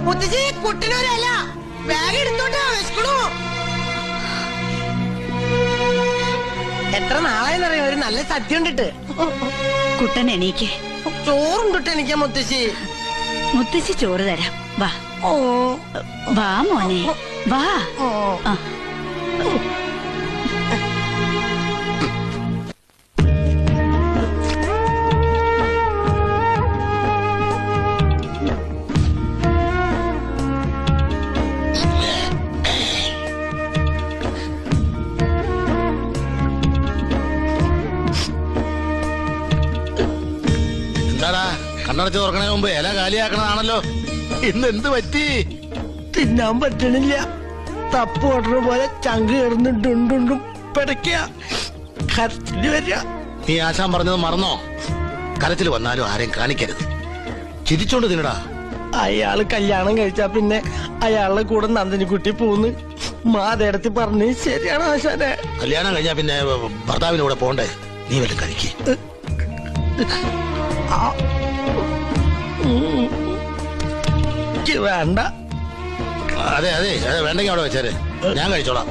മുത്തശ്ശി കുട്ടനൊരല്ല ബാഗ് എടുത്തോട്ട് വിശക്കണു. എത്ര നാളായെന്നറിയാം ഒരു നല്ല സദ്യ ഉണ്ടിട്ട്. കുട്ടൻ എണീക്ക്. ചോറുണ്ടിട്ട് എനിക്ക് മുത്തശ്ശി. മുത്തശ്ശി ചോറ് തരാം. വാ വാ മോനെ വാ. എന്താടാ കണ്ണടച്ച് തുറക്കണേ മുമ്പ് ഇല കാലിയാക്കണതാണല്ലോ. ഇന്ന് എന്ത് പറ്റി? തിന്നാൻ പറ്റണില്ല. തപ്പ് ഓടുന്ന പോലെ ചങ്ക് കയറുന്നുണ്ടുണ്ടുണ്ടും പിടയ്ക്ക കരച്ചില് വരിക. നീ ആശാൻ പറഞ്ഞത് മറന്നോ? കരച്ചിൽ വന്നാലും ആരെയും കാണിക്കരുത്. ചിരിച്ചോണ്ട് തിന്നടാ. അയാള് കല്യാണം കഴിച്ചാ പിന്നെ അയാളുടെ കൂടെ നന്ദിനിക്കുട്ടി പോന്ന് മാതേടത്തി പറഞ്ഞ് ശരിയാണ് ആശാനെ. കല്യാണം കഴിഞ്ഞാ പിന്നെ ഭർത്താവിന്റെ കൂടെ പോണ്ടേ? നീ വല്ലതും കഴിക്ക്. വേണ്ട. അതെ അതെ അതെ വേണ്ടെങ്കിൽ അവിടെ വെച്ചേരെ, ഞാൻ കഴിച്ചോളാം.